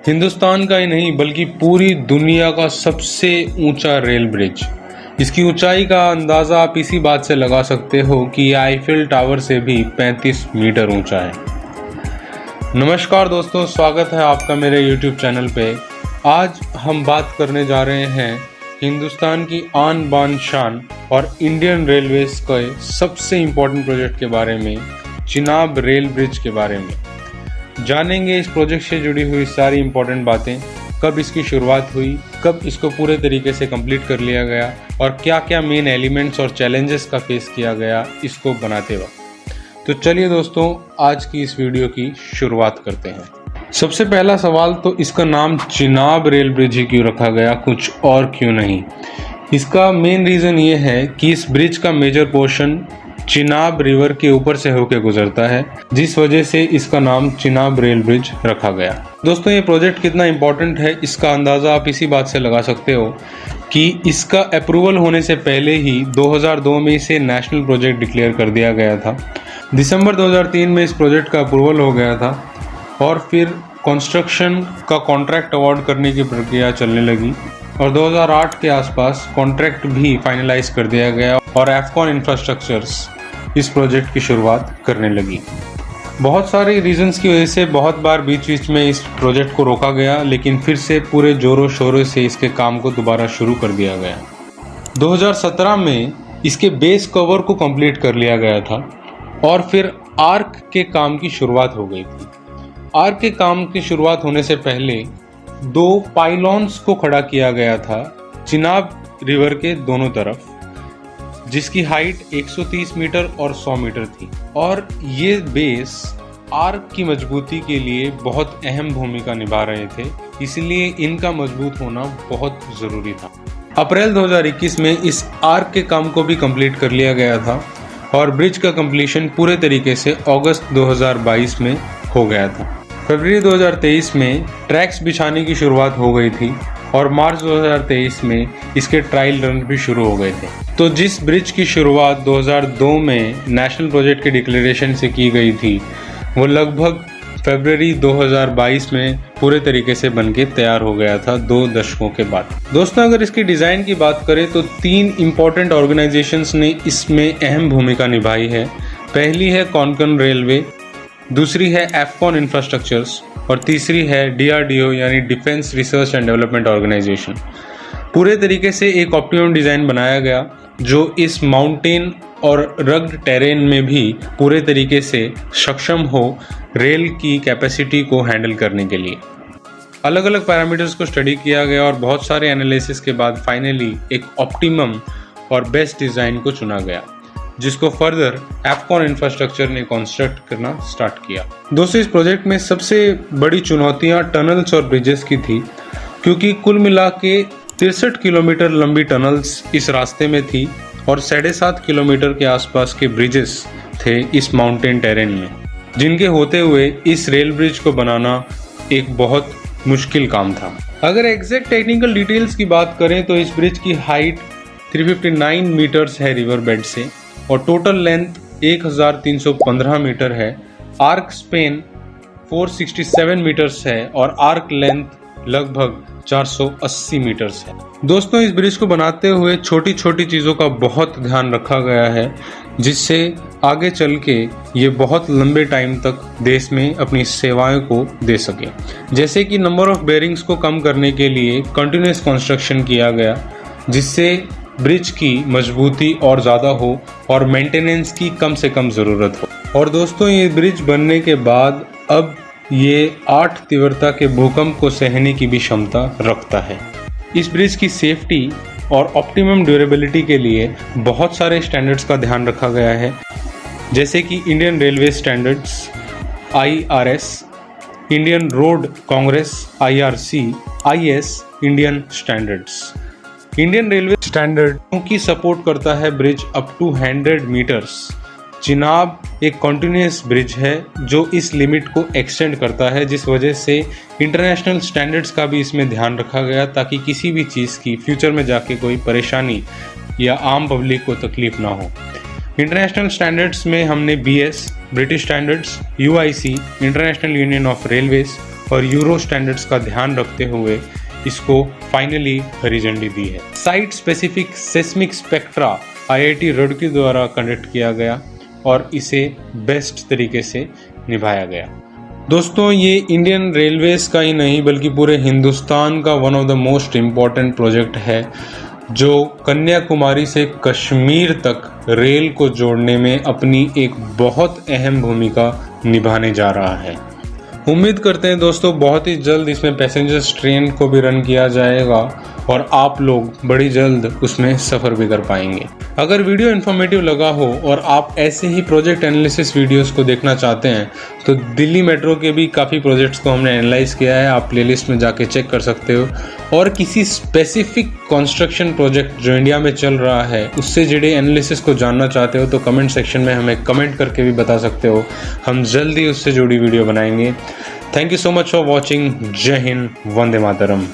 हिंदुस्तान का ही नहीं बल्कि पूरी दुनिया का सबसे ऊंचा रेल ब्रिज। इसकी ऊंचाई का अंदाज़ा आप इसी बात से लगा सकते हो कि यह आईफिल टावर से भी 35 मीटर ऊंचा है। नमस्कार दोस्तों, स्वागत है आपका मेरे YouTube चैनल पे। आज हम बात करने जा रहे हैं हिंदुस्तान की आन बान शान और इंडियन रेलवेज के सबसे इम्पोर्टेंट प्रोजेक्ट के बारे में, चिनाब रेल ब्रिज के बारे में। जानेंगे इस प्रोजेक्ट से जुड़ी हुई सारी इम्पोर्टेंट बातें, कब इसकी शुरुआत हुई, कब इसको पूरे तरीके से कंप्लीट कर लिया गया और क्या क्या मेन एलिमेंट्स और चैलेंजेस का फेस किया गया इसको बनाते वक्त। तो चलिए दोस्तों, आज की इस वीडियो की शुरुआत करते हैं। सबसे पहला सवाल तो इसका नाम चिनाब रेल ब्रिज ही क्यों रखा गया, कुछ और क्यों नहीं। इसका मेन रीज़न ये है कि इस ब्रिज का मेजर पोर्शन चिनाब रिवर के ऊपर से होकर गुजरता है, जिस वजह से इसका नाम चिनाब रेल ब्रिज रखा गया। दोस्तों, ये प्रोजेक्ट कितना इम्पोर्टेंट है इसका अंदाज़ा आप इसी बात से लगा सकते हो कि इसका अप्रूवल होने से पहले ही 2002 में इसे नेशनल प्रोजेक्ट डिक्लेयर कर दिया गया था। दिसंबर 2003 में इस प्रोजेक्ट का अप्रूवल हो गया था और फिर कंस्ट्रक्शन का कॉन्ट्रैक्ट अवार्ड करने की प्रक्रिया चलने लगी और 2008 के आसपास कॉन्ट्रैक्ट भी फाइनलाइज कर दिया गया और एफकॉन इंफ्रास्ट्रक्चर्स इस प्रोजेक्ट की शुरुआत करने लगी। बहुत सारे रीजंस की वजह से बहुत बार बीच में इस प्रोजेक्ट को रोका गया, लेकिन फिर से पूरे जोरों शोरों से इसके काम को दोबारा शुरू कर दिया गया। 2017 में इसके बेस कवर को कंप्लीट कर लिया गया था और फिर आर्क के काम की शुरुआत हो गई थी। आर्क के काम की शुरुआत होने से पहले 2 पाइलॉन्स को खड़ा किया गया था चिनाब रिवर के दोनों तरफ, जिसकी हाइट 130 मीटर और 100 मीटर थी और ये बेस आर्क की मजबूती के लिए बहुत अहम भूमिका निभा रहे थे, इसलिए इनका मजबूत होना बहुत ज़रूरी था। अप्रैल 2021 में इस आर्क के काम को भी कंप्लीट कर लिया गया था और ब्रिज का कंप्लीशन पूरे तरीके से अगस्त 2022 में हो गया था। फरवरी 2023 में ट्रैक्स बिछाने की शुरुआत हो गई थी और मार्च 2023 में इसके ट्रायल रन भी शुरू हो गए थे। तो जिस ब्रिज की शुरुआत 2002 में नेशनल प्रोजेक्ट के डिक्लेरेशन से की गई थी, वो लगभग फरवरी 2022 में पूरे तरीके से बनके तैयार हो गया था 2 दशकों के बाद। दोस्तों, अगर इसकी डिज़ाइन की बात करें तो 3 इम्पॉर्टेंट ऑर्गेनाइजेशंस ने इसमें अहम भूमिका निभाई है। पहली है कोंकण रेलवे, दूसरी है एफकॉन इंफ्रास्ट्रक्चर्स और तीसरी है DRDO यानी defence research and development organisation. पूरे तरीके से एक ऑप्टिमम डिज़ाइन बनाया गया जो इस माउंटेन और रग्ड टेरेन में भी पूरे तरीके से सक्षम हो रेल की कैपेसिटी को हैंडल करने के लिए। अलग अलग पैरामीटर्स को स्टडी किया गया और बहुत सारे एनालिसिस के बाद फाइनली एक ऑप्टिमम और बेस्ट डिज़ाइन को चुना गया, जिसको फर्दर एफकॉन इंफ्रास्ट्रक्चर ने कंस्ट्रक्ट करना स्टार्ट किया। दोस्तों, इस प्रोजेक्ट में सबसे बड़ी चुनौतियां टनल्स और ब्रिजेस की थी, क्योंकि कुल मिला के 63 किलोमीटर लंबी टनल्स इस रास्ते में थी और 7.5 किलोमीटर के आसपास के ब्रिजेस थे इस माउंटेन टेरेन में, जिनके होते हुए इस रेल ब्रिज को बनाना एक बहुत मुश्किल काम था। अगर एग्जैक्ट टेक्निकल डिटेल्स की बात करें तो इस ब्रिज की हाइट 359 मीटर्स है रिवर बेड से और टोटल लेंथ 1315 मीटर है। आर्क स्पेन 467 मीटर्स है और आर्क लेंथ लगभग 480 मीटर्स है। दोस्तों, इस ब्रिज को बनाते हुए छोटी छोटी चीज़ों का बहुत ध्यान रखा गया है, जिससे आगे चल के ये बहुत लंबे टाइम तक देश में अपनी सेवाएं को दे सके। जैसे कि नंबर ऑफ बेरिंग्स को कम करने के लिए कंटिन्यूस कंस्ट्रक्शन किया गया, जिससे ब्रिज की मजबूती और ज़्यादा हो और मेंटेनेंस की कम से कम ज़रूरत हो। और दोस्तों, ये ब्रिज बनने के बाद अब ये 8 तीव्रता के भूकंप को सहने की भी क्षमता रखता है। इस ब्रिज की सेफ्टी और ऑप्टिमम ड्यूरेबिलिटी के लिए बहुत सारे स्टैंडर्ड्स का ध्यान रखा गया है, जैसे कि Indian railway standards IRS, Indian road congress IRC, IS Indian standards. Indian railway standard की सपोर्ट करता है bridge up to 100 metres. Chenab एक कॉन्टिन्यूस ब्रिज है जो इस लिमिट को एक्सटेंड करता है, जिस वजह से इंटरनेशनल स्टैंडर्ड्स का भी इसमें ध्यान रखा गया, ताकि किसी भी चीज़ की फ्यूचर में जाके कोई परेशानी या आम पब्लिक को तकलीफ ना हो। इंटरनेशनल स्टैंडर्ड्स में हमने BS British standards, UIC international union of railways और यूरो स्टैंडर्ड्स का ध्यान रखते हुए इसको फाइनली हरी झंडी दी है। Site specific seismic spectra IIT Roorkee द्वारा कंडक्ट किया गया और इसे बेस्ट तरीके से निभाया गया। दोस्तों, ये इंडियन रेलवेज का ही नहीं बल्कि पूरे हिंदुस्तान का one of the most important project है, जो कन्याकुमारी से कश्मीर तक रेल को जोड़ने में अपनी एक बहुत अहम भूमिका निभाने जा रहा है। उम्मीद करते हैं दोस्तों बहुत ही जल्द इसमें पैसेंजर्स ट्रेन को भी रन किया जाएगा और आप लोग बड़ी जल्द उसमें सफ़र भी कर पाएंगे। अगर वीडियो इन्फॉर्मेटिव लगा हो और आप ऐसे ही प्रोजेक्ट एनालिसिस वीडियोस को देखना चाहते हैं तो दिल्ली मेट्रो के भी काफ़ी प्रोजेक्ट्स को हमने एनालाइज किया है, आप प्लेलिस्ट में जाके चेक कर सकते हो। और किसी स्पेसिफिक कंस्ट्रक्शन प्रोजेक्ट जो इंडिया में चल रहा है उससे जुड़े एनालिसिस को जानना चाहते हो तो कमेंट सेक्शन में हमें कमेंट करके भी बता सकते हो, हम जल्दी उससे जुड़ी वीडियो बनाएंगे। Thank you so much for watching. जय हिंद, वंदे मातरम।